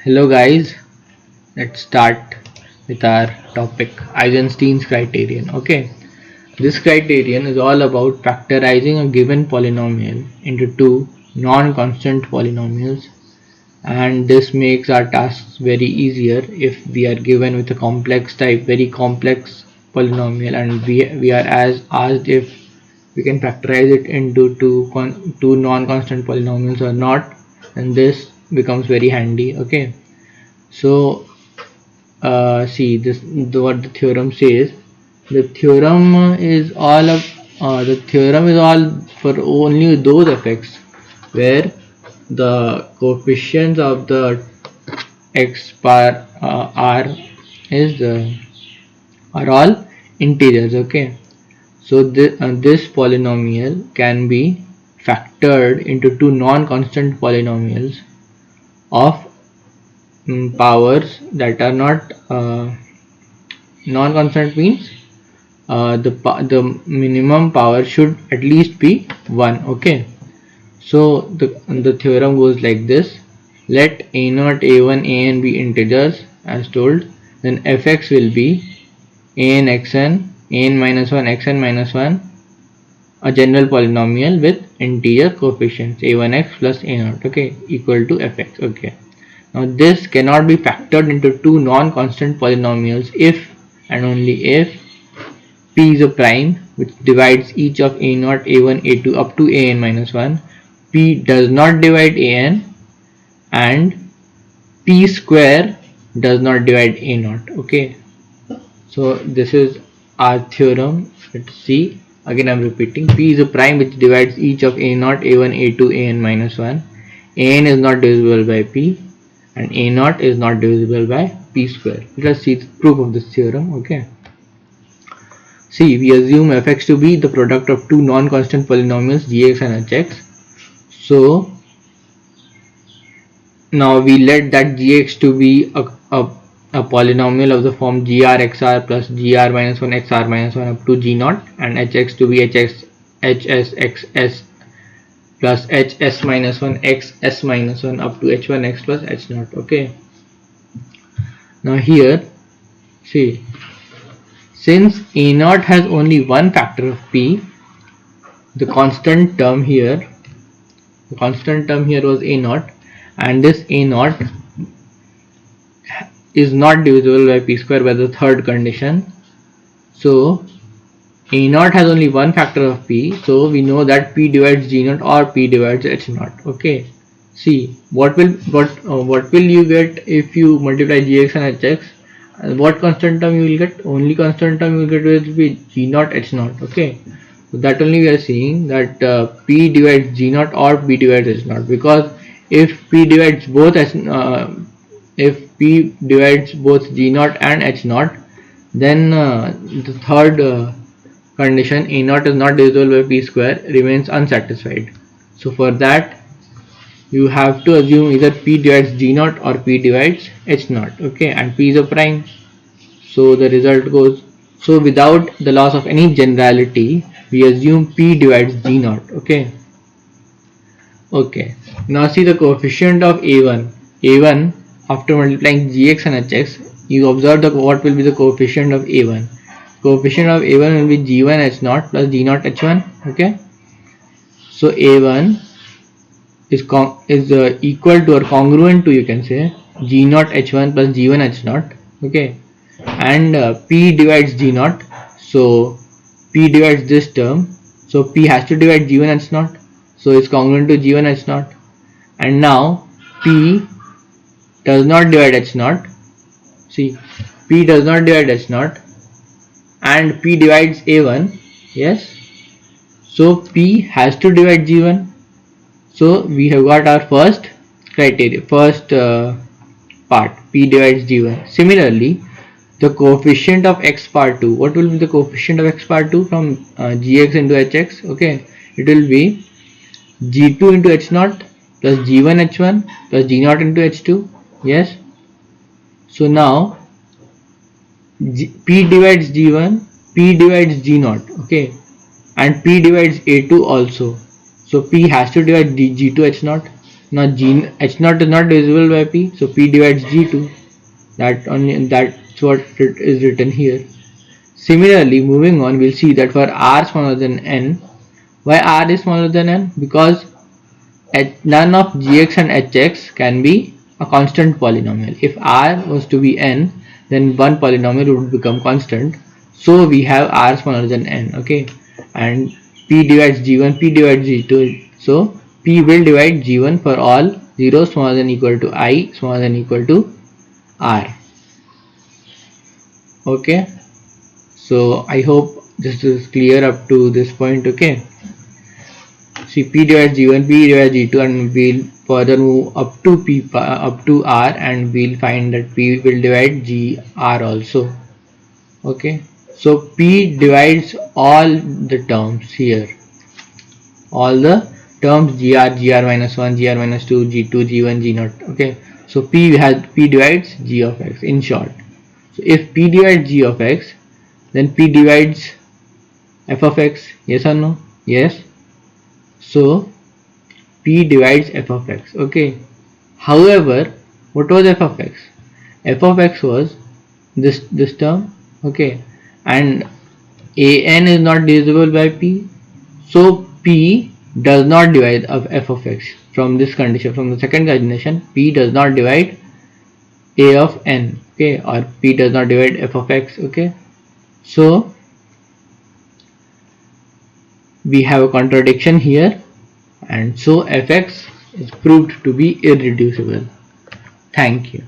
Hello guys, let's start with our topic Eisenstein's criterion. Okay, this criterion is all about factorizing a given polynomial into two non-constant polynomials, and this makes our tasks very easier if we are given with a very complex polynomial, and we are as asked if we can factorize it into two non-constant polynomials or not, and this becomes very handy. Okay, so see this what the theorem says. The theorem is all of the theorem is all for only those effects where the coefficients of the x bar r is are all integers. Okay, so this polynomial can be factored into two non-constant polynomials of powers that are not non-constant, means the minimum power should at least be 1. Okay, so the theorem goes like this: let a0, a1, an be integers as told, then fx will be an xn, an minus 1, xn minus 1, a general polynomial with integer coefficients a1x plus a0, okay, equal to fx. Okay, now this cannot be factored into two non-constant polynomials if and only if p is a prime which divides each of a0, a1, a2 up to an minus 1, p does not divide an, and p square does not divide a0. Okay, so this is our theorem. Let's see, again I'm repeating: p is a prime which divides each of a0, a1, a2, an minus 1, an is not divisible by p, and a0 is not divisible by p square. Let us see the proof of this theorem. Okay, see, we assume fx to be the product of two non-constant polynomials gx and hx. So now we let that gx to be a polynomial of the form grxr plus gr minus 1 xr minus 1 up to g0, and hx to be hsxs plus hs minus 1 xs minus 1 up to h1x plus h0. Okay, now here see, since a0 has only one factor of p, the constant term here was a0, and this a0 is not divisible by p square by the third condition. So a0 has only one factor of p, so we know that p divides g0 or p divides h0. Okay, see, what will you get if you multiply gx and hx? What constant term you will get? Only constant term you will get will be g0 h0. Okay, so that only we are seeing that p divides g0 or p divides h0, because if p divides both g0 and h0, then the third condition a0 is not divisible by p square remains unsatisfied. So for that you have to assume either p divides g0 or p divides h0. Okay, and p is a prime, so the result goes, so without the loss of any generality we assume p divides g0. Okay, now see the coefficient of a1 after multiplying gx and hx. You observe what will be the coefficient of a1. Coefficient of a1 will be g1 h0 plus g0 h1. Okay, so a1 is equal to or congruent to, you can say, g0 h1 plus g1 h0. Okay, and p divides g0, so p divides this term, so p has to divide g1 h0, so it's congruent to g1 h0. And now p does not divide h0. See, p does not divide h0 and p divides a1. Yes, so p has to divide g1. So we have got our first criteria, first part, p divides g1. Similarly, the coefficient of x part 2, what will be the coefficient of x part 2 from gx into hx? Okay, it will be g2 into h0 plus g1 h1 plus g0 into h2. Yes, so now p divides g1, p divides g0. Okay, and p divides a2 also, so p has to divide g2 h0. Now H0 is not divisible by P, so P divides G2. That's what it is written here. Similarly, moving on, we'll see that for R smaller than N. Why R is smaller than N? Because none of Gx and Hx can be a constant polynomial. If R was to be N, then one polynomial would become constant. So we have R smaller than N, okay? And P divides G1, P divides G2. So P will divide G1 for all 0 smaller than equal to I smaller than equal to R. Okay, so I hope this is clear up to this point. Okay, see P divides G1, P divides G2, and we'll further move up to up to R, and we'll find that P will divide GR also. Okay, so P divides all the terms here, all the terms gr minus 1, gr minus 2, g2, g1, g0. Okay, so P divides g of x in short. So if P divides g of x, then P divides f of x, yes or no? Yes. So P divides f of x. Okay, however, what was f of x? F of x was this term. Okay, and an is not divisible by P, so P does not divide of f of x. From this condition, from the second condition, P does not divide a of n, okay, or P does not divide f of x. Okay, so we have a contradiction here, and so fx is proved to be irreducible. Thank you.